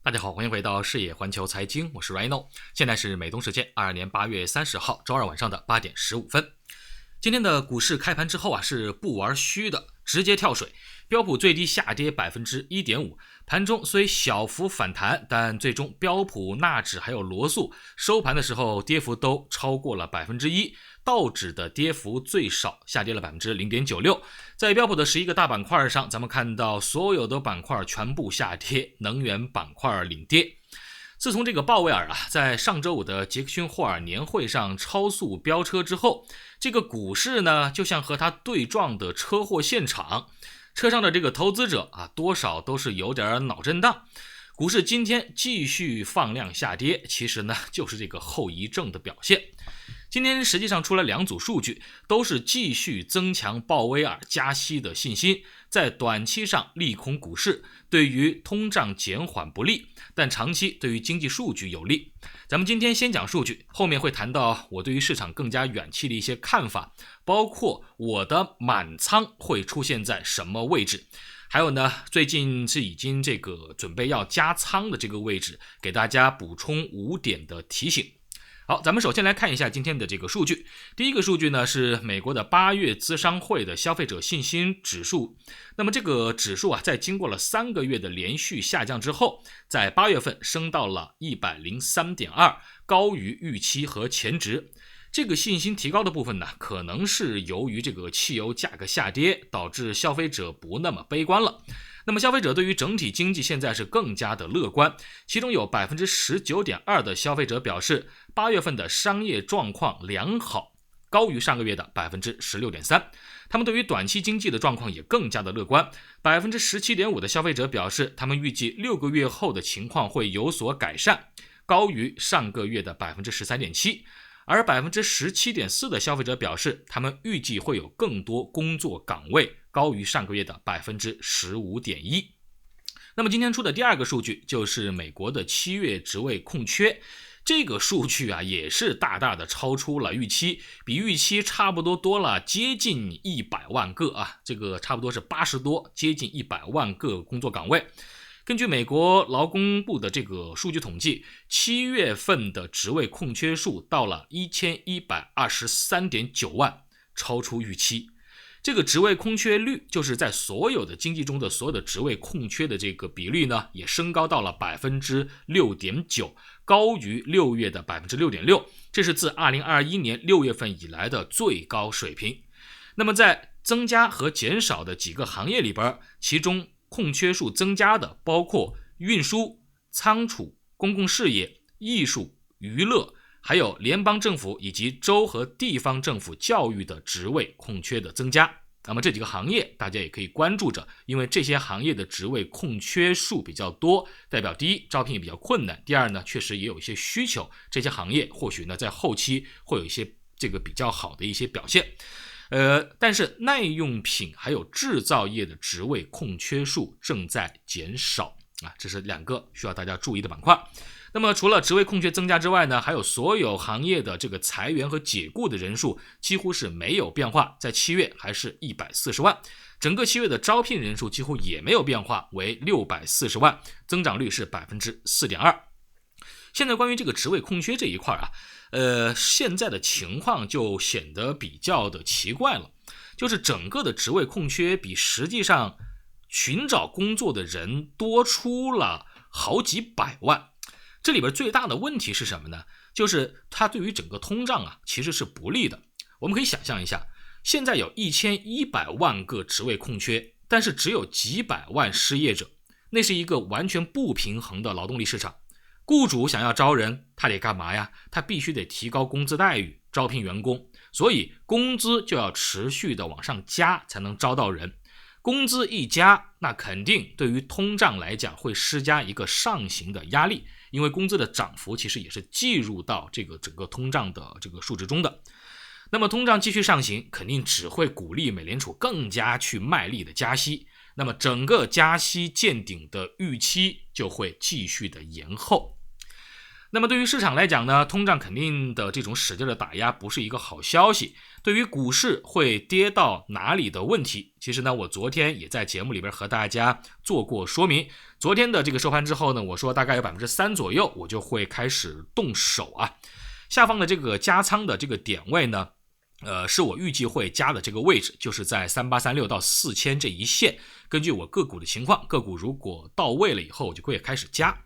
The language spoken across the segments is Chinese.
大家好，欢迎回到视野环球财经，我是 Rhino。现在是美东时间22年8月30号周二晚上的8点15分。今天的股市开盘之后是不玩虚的，直接跳水，标普最低下跌 1.5%， 盘中虽小幅反弹，但最终标普、纳指还有罗素收盘的时候跌幅都超过了 1%， 道指的跌幅最少下跌了 0.96%。 在标普的11个大板块上，咱们看到所有的板块全部下跌，能源板块领跌。自从这个鲍威尔在上周五的杰克逊霍尔年会上超速飙车之后，这个股市呢就像和他对撞的车祸现场，车上的这个投资者多少都是有点脑震荡。股市今天继续放量下跌，其实呢就是这个后遗症的表现。今天实际上出了两组数据，都是继续增强鲍威尔加息的信心，在短期上利空股市，对于通胀减缓不利，但长期对于经济数据有利。咱们今天先讲数据，后面会谈到我对于市场更加远期的一些看法，包括我的满仓会出现在什么位置，还有呢，最近是已经这个准备要加仓的这个位置，给大家补充5点的提醒。好，咱们首先来看一下今天的这个数据。第一个数据呢是美国的8月资商会的消费者信心指数。那么这个指数在经过了3个月的连续下降之后，在8月份升到了 103.2， 高于预期和前值。这个信心提高的部分呢，可能是由于这个汽油价格下跌，导致消费者不那么悲观了。那么消费者对于整体经济现在是更加的乐观，其中有 19.2% 的消费者表示8月份的商业状况良好，高于上个月的 16.3%。 他们对于短期经济的状况也更加的乐观， 17.5% 的消费者表示他们预计6个月后的情况会有所改善，高于上个月的 13.7%。而 17.4% 的消费者表示他们预计会有更多工作岗位，高于上个月的 15.1%。 那么今天出的第二个数据就是美国的7月职位空缺，这个数据也是大大的超出了预期，比预期差不多多了接近100万个这个差不多是80多，接近100万个工作岗位。根据美国劳工部的这个数据统计，7月份的职位空缺数到了 1123.9 万，超出预期。这个职位空缺率，就是在所有的经济中的所有的职位空缺的这个比率呢，也升高到了 6.9%， 高于6月的 6.6%， 这是自2021年6月份以来的最高水平。那么在增加和减少的几个行业里边，其中空缺数增加的包括运输、仓储、公共事业、艺术、娱乐，还有联邦政府以及州和地方政府教育的职位空缺的增加。那么这几个行业大家也可以关注着，因为这些行业的职位空缺数比较多，代表第一，招聘也比较困难，第二呢，确实也有一些需求，这些行业或许呢在后期会有一些这个比较好的一些表现。但是耐用品还有制造业的职位空缺数正在减少这是2个需要大家注意的板块。那么除了职位空缺增加之外呢，还有所有行业的这个裁员和解雇的人数几乎是没有变化，在7月还是140万，整个7月的招聘人数几乎也没有变化，为640万，增长率是 4.2%。 现在关于这个职位空缺这一块现在的情况就显得比较的奇怪了，就是整个的职位空缺比实际上寻找工作的人多出了好几百万。这里边最大的问题是什么呢？就是它对于整个通胀其实是不利的。我们可以想象一下，现在有1100万个职位空缺，但是只有几百万失业者，那是一个完全不平衡的劳动力市场。雇主想要招人，他得干嘛呀？他必须得提高工资待遇，招聘员工，所以工资就要持续的往上加，才能招到人。工资一加，那肯定对于通胀来讲会施加一个上行的压力，因为工资的涨幅其实也是计入到这个整个通胀的这个数值中的。那么通胀继续上行，肯定只会鼓励美联储更加去卖力的加息，那么整个加息见顶的预期就会继续的延后。那么对于市场来讲呢，通胀肯定的这种使劲的打压不是一个好消息。对于股市会跌到哪里的问题，其实呢，我昨天也在节目里边和大家做过说明。昨天的这个收盘之后呢，我说大概有 3% 左右，我就会开始动手啊。下方的这个加仓的这个点位呢，是我预计会加的这个位置，就是在3836到4000这一线。根据我个股的情况，个股如果到位了以后，我就会开始加。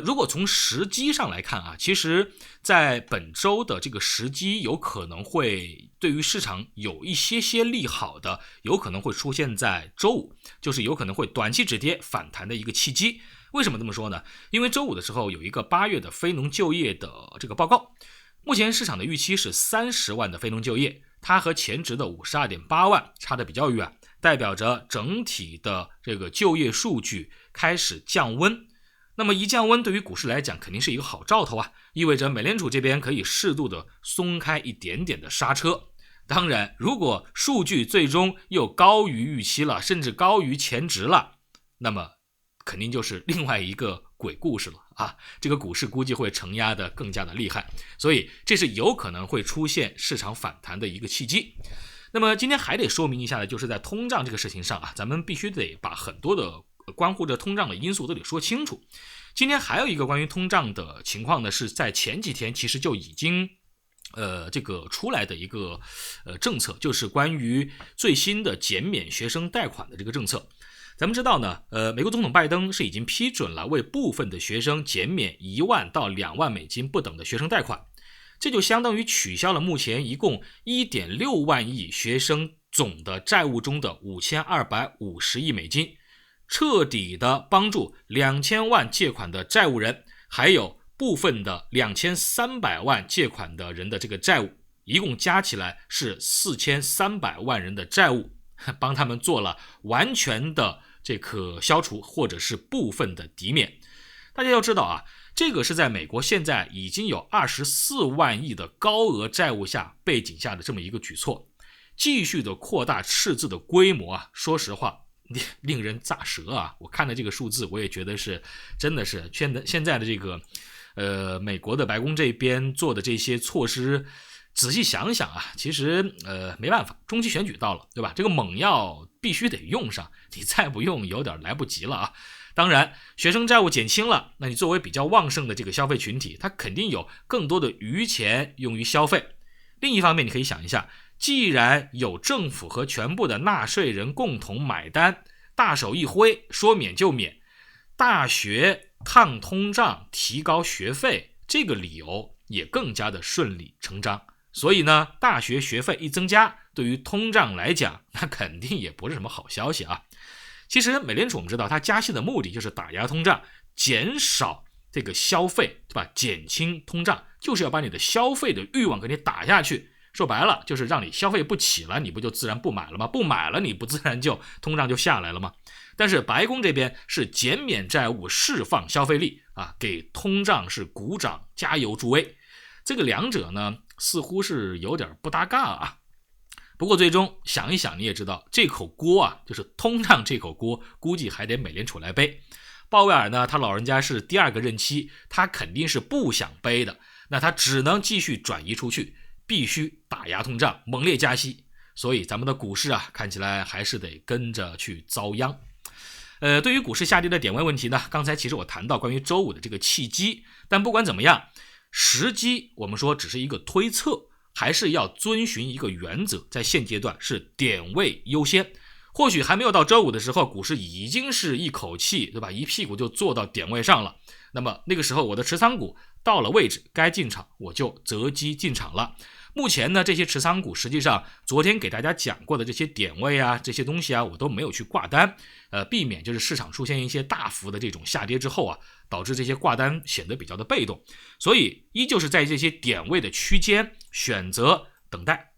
如果从时机上来看啊，其实在本周的这个时机有可能会对于市场有一些利好的，有可能会出现在周五，就是有可能会短期止跌反弹的一个契机。为什么这么说呢？因为周五的时候有一个8月的非农就业的这个报告，目前市场的预期是30万的非农就业，它和前值的 52.8 万差得比较远，代表着整体的这个就业数据开始降温。那么一降温对于股市来讲肯定是一个好兆头啊，意味着美联储这边可以适度的松开一点点的刹车。当然，如果数据最终又高于预期了，甚至高于前值了，那么肯定就是另外一个鬼故事了啊！这个股市估计会承压的更加的厉害，所以这是有可能会出现市场反弹的一个契机。那么今天还得说明一下的，就是在通胀这个事情上啊，咱们必须得把很多的关乎着通胀的因素都得说清楚。今天还有一个关于通胀的情况呢，是在前几天其实就已经这个出来的一个政策，就是关于最新的减免学生贷款的这个政策。咱们知道呢，美国总统拜登是已经批准了为部分的学生减免1万到2万美金不等的学生贷款，这就相当于取消了目前一共 1.6 万亿学生总的债务中的5250亿美金，彻底的帮助2000万借款的债务人，还有部分的2300万借款的人的这个债务，一共加起来是4300万人的债务，帮他们做了完全的这个消除，或者是部分的抵免。大家要知道啊，这个是在美国现在已经有24万亿的高额债务下背景下的这么一个举措，继续的扩大赤字的规模啊，说实话令人咋舌啊！我看了这个数字，我也觉得是真的是现在的这个美国的白宫这边做的这些措施，仔细想想啊，其实没办法，中期选举到了，对吧？这个猛药必须得用上，你再不用有点来不及了啊。当然，学生债务减轻了，那你作为比较旺盛的这个消费群体，它肯定有更多的余钱用于消费。另一方面，你可以想一下，既然有政府和全部的纳税人共同买单，大手一挥，说免就免，大学抗通胀提高学费，这个理由也更加的顺理成章。所以呢，大学学费一增加，对于通胀来讲，那肯定也不是什么好消息啊。其实美联储我们知道，它加息的目的就是打压通胀，减少这个消费，对吧？减轻通胀，就是要把你的消费的欲望给你打下去。说白了，就是让你消费不起了，你不就自然不买了吗？不买了，你不自然就通胀就下来了吗？但是白宫这边是减免债务，释放消费力啊，给通胀是鼓掌加油助威。这个两者呢，似乎是有点不搭嘎啊。不过最终想一想，你也知道这口锅啊，就是通胀这口锅，估计还得美联储来背。鲍威尔呢，他老人家是第2个任期，他肯定是不想背的，那他只能继续转移出去，必须打压通胀，猛烈加息。所以咱们的股市啊，看起来还是得跟着去遭殃。对于股市下跌的点位问题呢，刚才其实我谈到关于周五的这个契机，但不管怎么样，时机我们说只是一个推测，还是要遵循一个原则，在现阶段是点位优先。或许还没有到周五的时候，股市已经是一口气，对吧？一屁股就坐到点位上了。那么那个时候我的持仓股到了位置该进场，我就择机进场了。目前呢，这些持仓股实际上昨天给大家讲过的这些点位啊，这些东西啊，我都没有去挂单，避免就是市场出现一些大幅的这种下跌之后啊，导致这些挂单显得比较的被动。所以依旧是在这些点位的区间选择等待。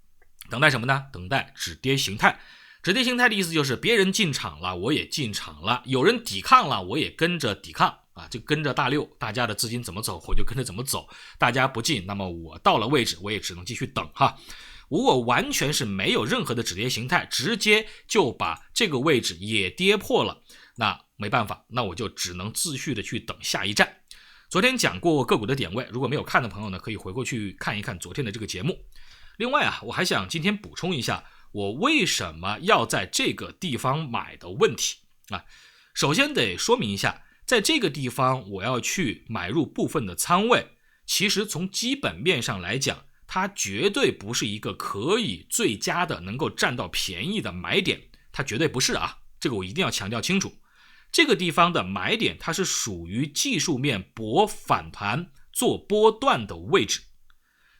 等待什么呢？等待止跌形态。止跌形态的意思就是别人进场了，我也进场了；有人抵抗了，我也跟着抵抗啊，就跟着大溜，大家的资金怎么走，我就跟着怎么走。大家不进，那么我到了位置，我也只能继续等哈。如果完全是没有任何的止跌形态，直接就把这个位置也跌破了，那没办法，那我就只能继续的去等下一站。昨天讲过个股的点位，如果没有看的朋友呢，可以回过去看一看昨天的这个节目。另外啊，我还想今天补充一下我为什么要在这个地方买的问题啊。首先得说明一下，在这个地方我要去买入部分的仓位，其实从基本面上来讲，它绝对不是一个可以最佳的能够占到便宜的买点，它绝对不是啊，这个我一定要强调清楚。这个地方的买点它是属于技术面搏反弹做波段的位置。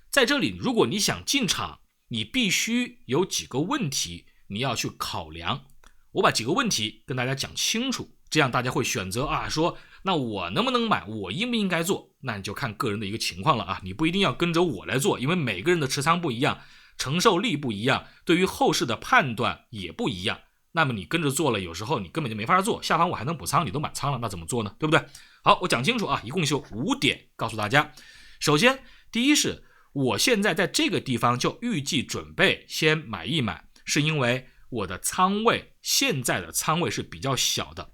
在这里如果你想进场，你必须有几个问题你要去考量，我把几个问题跟大家讲清楚，这样大家会选择说那我能不能买，我应不应该做，那你就看个人的一个情况了啊，你不一定要跟着我来做，因为每个人的持仓不一样，承受力不一样，对于后市的判断也不一样，那么你跟着做了，有时候你根本就没法做，下方我还能补仓，你都满仓了，那怎么做呢？对不对？好，我讲清楚啊，一共就5点告诉大家。首先，第一是我现在在这个地方就预计准备先买一买，是因为我的仓位现在的仓位是比较小的，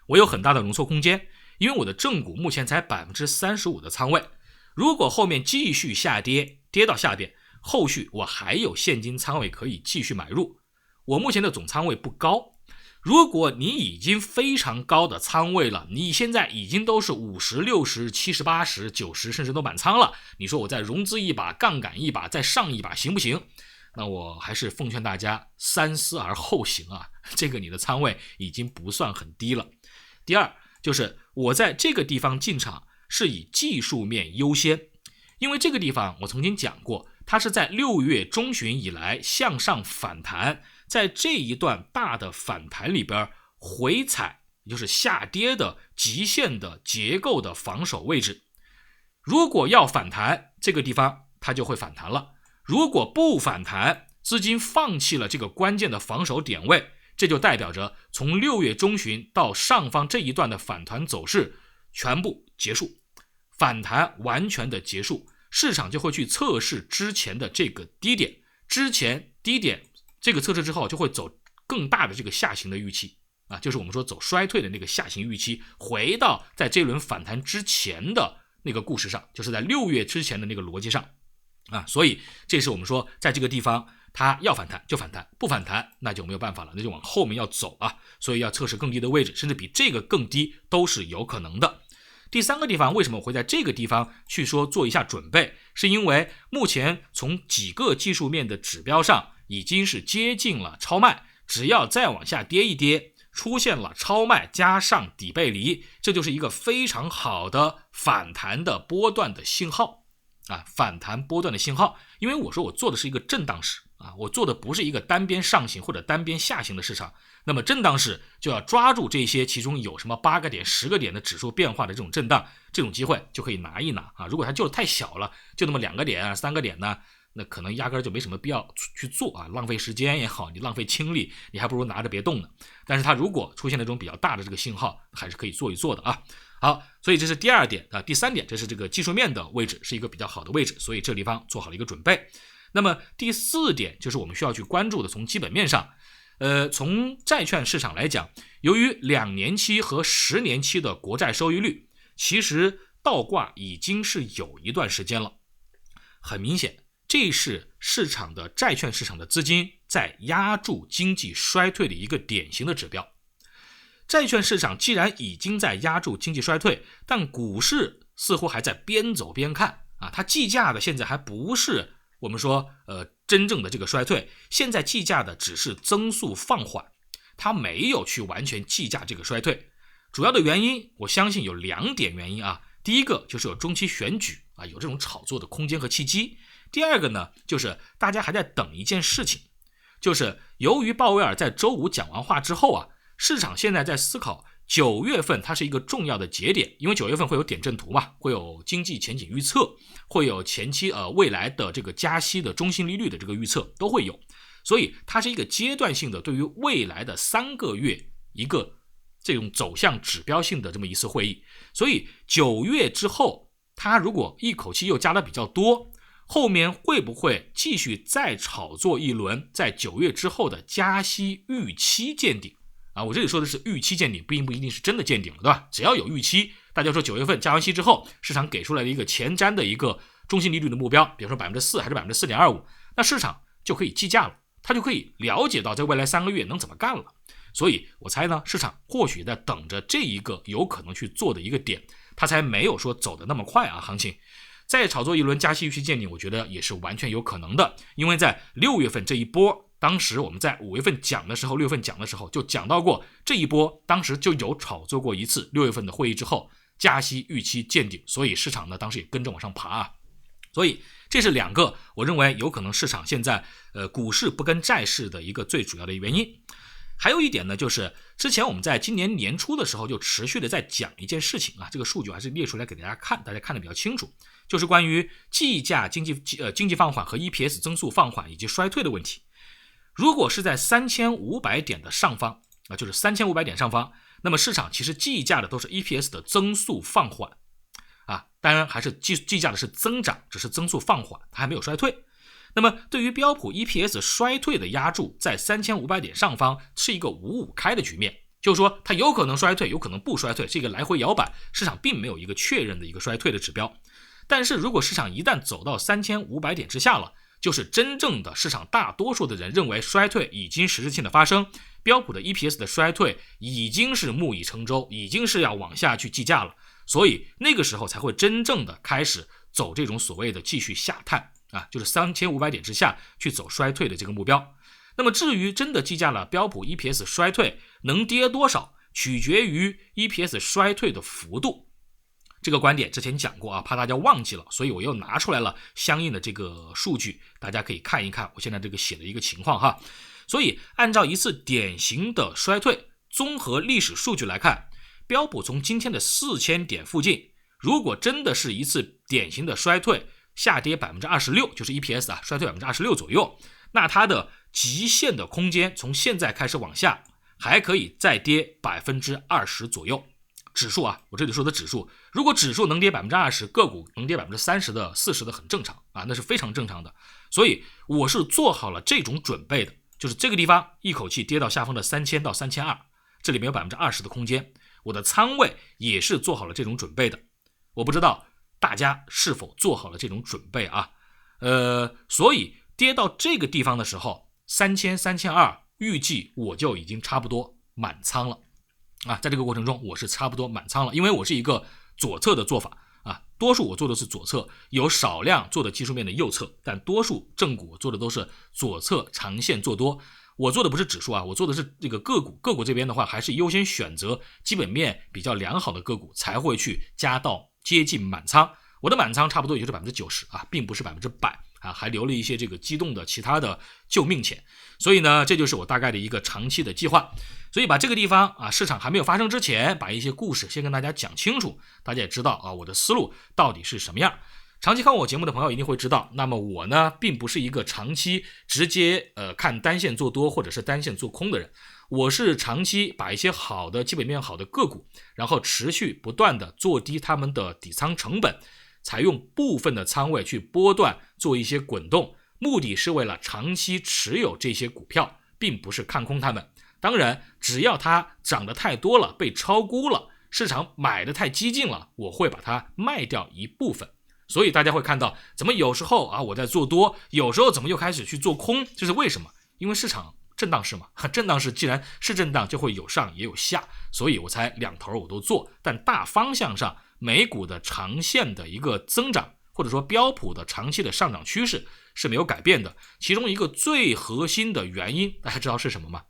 我有很大的容错空间，因为我的正股目前才 35% 的仓位，如果后面继续下跌，跌到下边，后续我还有现金仓位可以继续买入。我目前的总仓位不高，如果你已经非常高的仓位了，你现在已经都是50、60、70、80、90，甚至都满仓了，你说我再融资一把，杠杆一把，再上一把行不行？那我还是奉劝大家三思而后行啊，这个你的仓位已经不算很低了。第二，就是我在这个地方进场是以技术面优先，因为这个地方我曾经讲过，它是在6月中旬以来向上反弹，在这一段大的反弹里边回踩，也就是下跌的极限的结构的防守位置。如果要反弹，这个地方它就会反弹了，如果不反弹，资金放弃了这个关键的防守点位，这就代表着从6月中旬到上方这一段的反弹走势全部结束，反弹完全的结束，市场就会去测试之前的这个低点，之前低点这个测试之后就会走更大的这个下行的预期啊，就是我们说走衰退的那个下行预期，回到在这轮反弹之前的那个故事上，就是在6月之前的那个逻辑上啊，所以这是我们说在这个地方它要反弹就反弹，不反弹那就没有办法了，那就往后面要走啊，所以要测试更低的位置，甚至比这个更低都是有可能的。第三个地方，为什么我会在这个地方去说做一下准备，是因为目前从几个技术面的指标上已经是接近了超卖，只要再往下跌一跌，出现了超卖加上底背离，这就是一个非常好的反弹的波段的信号啊，反弹波段的信号。因为我说我做的是一个震荡市啊，我做的不是一个单边上行或者单边下行的市场，那么震荡市就要抓住这些其中有什么8个点、10个点的指数变化的这种震荡，这种机会就可以拿一拿啊。如果它就是太小了，就那么2个点、3个点呢，那可能压根就没什么必要去做啊，浪费时间也好，你浪费精力，你还不如拿着别动呢。但是它如果出现那种比较大的这个信号，还是可以做一做的啊。好，所以这是第二点啊。第三点，这是这个技术面的位置是一个比较好的位置，所以这地方做好了一个准备。那么第4点就是我们需要去关注的，从基本面上，从债券市场来讲，由于2年期和10年期的国债收益率其实倒挂已经是有一段时间了，很明显这是市场的债券市场的资金在压住经济衰退的一个典型的指标。债券市场既然已经在压住经济衰退，但股市似乎还在边走边看啊，它计价的现在还不是我们说真正的这个衰退，现在计价的只是增速放缓，它没有去完全计价这个衰退。主要的原因我相信有2点原因啊，第一个就是有中期选举啊，有这种炒作的空间和契机。第二个呢，就是大家还在等一件事情，就是由于鲍威尔在周5讲完话之后啊，市场现在在思考9月份它是一个重要的节点，因为9月份会有点阵图嘛，会有经济前景预测，会有前期未来的这个加息的中性利率的这个预测都会有，所以它是一个阶段性的对于未来的3个月一个这种走向指标性的这么一次会议。所以9月之后它如果一口气又加的比较多，后面会不会继续再炒作一轮在9月之后的加息预期见顶啊？我这里说的是预期见顶，不一定是真的见顶了，对吧？只要有预期，大大家说9月份加完息之后，市场给出来的一个前瞻的一个中性利率的目标，比如说 4% 还是 4.25%， 那市场就可以计价了，它就可以了解到在未来3个月能怎么干了。所以我猜呢，市场或许在等着这一个有可能去做的一个点，它才没有说走得那么快啊。行情再炒作一轮加息预期见顶，我觉得也是完全有可能的。因为在6月份这一波，当时我们在5月份讲的时候，6月份讲的时候就讲到过，这一波当时就有炒作过一次，6月份的会议之后加息预期见顶，所以市场呢当时也跟着往上爬啊。所以这是2个我认为有可能市场现在股市不跟债市的一个最主要的原因。还有一点呢，就是之前我们在今年年初的时候就持续的在讲一件事情啊，这个数据还是列出来给大家看，大家看得比较清楚，就是关于计价经济放缓和 EPS 增速放缓以及衰退的问题。如果是在3500点的上方啊，就是3500点上方，那么市场其实计价的都是 EPS 的增速放缓啊，当然还是计价的是增长，只是增速放缓，它还没有衰退。那么对于标普 EPS 衰退的压注，在3500点上方是一个5-5开的局面，就是说它有可能衰退，有可能不衰退，是一个来回摇摆，市场并没有一个确认的一个衰退的指标。但是如果市场一旦走到3500点之下了，就是真正的市场大多数的人认为衰退已经实质性的发生，标普的 EPS 的衰退已经是木已成舟，已经是要往下去计价了，所以那个时候才会真正的开始走这种所谓的继续下探啊，就是3500点之下去走衰退的这个目标。那么至于真的计价了标普 EPS 衰退能跌多少，取决于 EPS 衰退的幅度。这个观点之前讲过啊，怕大家忘记了，所以我又拿出来了相应的这个数据，大家可以看一看我现在这个写的一个情况哈。所以按照一次典型的衰退，综合历史数据来看，标普从今天的4000点附近，如果真的是一次典型的衰退，下跌 26%， 就是 EPS 啊，衰退 26% 左右，那它的极限的空间从现在开始往下还可以再跌 20% 左右。指数啊，我这里说的指数，如果指数能跌 20%， 个股能跌 30% 的 40% 的很正常啊，那是非常正常的。所以我是做好了这种准备的，就是这个地方一口气跌到下方的3000到3200，这里面有 20% 的空间，我的仓位也是做好了这种准备的。我不知道大家是否做好了这种准备啊？所以跌到这个地方的时候，3000、3200，预计我就已经差不多满仓了啊。在这个过程中，我是差不多满仓了，因为我是一个左侧的做法啊，多数我做的是左侧，有少量做的技术面的右侧，但多数正股我做的都是左侧长线做多。我做的不是指数啊，我做的是这个个股。个股这边的话，还是优先选择基本面比较良好的个股，才会去加到接近满仓。我的满仓差不多也就是 90% 啊，并不是 100% 啊，还留了一些这个机动的其他的救命钱。所以呢，这就是我大概的一个长期的计划。所以把这个地方啊，市场还没有发生之前，把一些故事先跟大家讲清楚，大家也知道啊，我的思路到底是什么样。长期看我节目的朋友一定会知道，那么我呢，并不是一个长期直接看单线做多或者是单线做空的人，我是长期把一些好的基本面好的个股，然后持续不断的做低他们的底仓成本，采用部分的仓位去波段做一些滚动，目的是为了长期持有这些股票，并不是看空他们。当然，只要它涨得太多了，被超估了，市场买得太激进了，我会把它卖掉一部分。所以大家会看到，怎么有时候啊我在做多，有时候怎么又开始去做空，这是为什么？因为市场震荡市嘛，震荡市既然是震荡，就会有上也有下，所以我才两头我都做。但大方向上，美股的长线的一个增长，或者说标普的长期的上涨趋势是没有改变的。其中一个最核心的原因，大家知道是什么吗？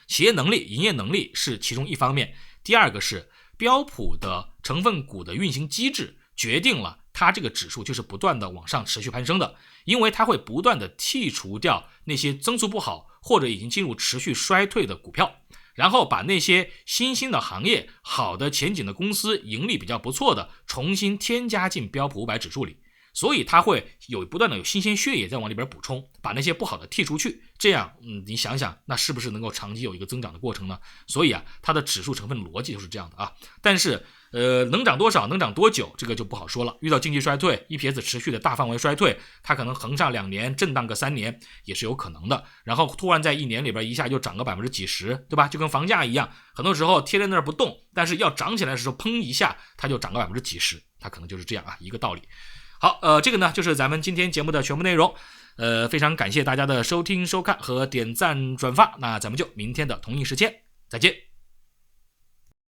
企业能力、营业能力是其中一方面，第二个是标普的成分股的运行机制决定了它这个指数就是不断的往上持续攀升的，因为它会不断的剔除掉那些增速不好或者已经进入持续衰退的股票，然后把那些新兴的行业、好的前景的公司、盈利比较不错的重新添加进标普500指数里。所以它会不断的有新鲜血液在往里边补充，把那些不好的剔出去，这样你想想那是不是能够长期有一个增长的过程呢？所以它的指数成分的逻辑就是这样的啊。但是能涨多少，能涨多久，这个就不好说了。遇到经济衰退 EPS 持续的大范围衰退，它可能横上2年震荡个3年也是有可能的，然后突然在1年里边一下就涨个几十，对吧？就跟房价一样，很多时候贴在那儿不动，但是要涨起来的时候砰一下它就涨个几十，它可能就是这样一个道理。好，这个呢就是咱们今天节目的全部内容。非常感谢大家的收听收看和点赞转发，那咱们就明天的同一时间再见。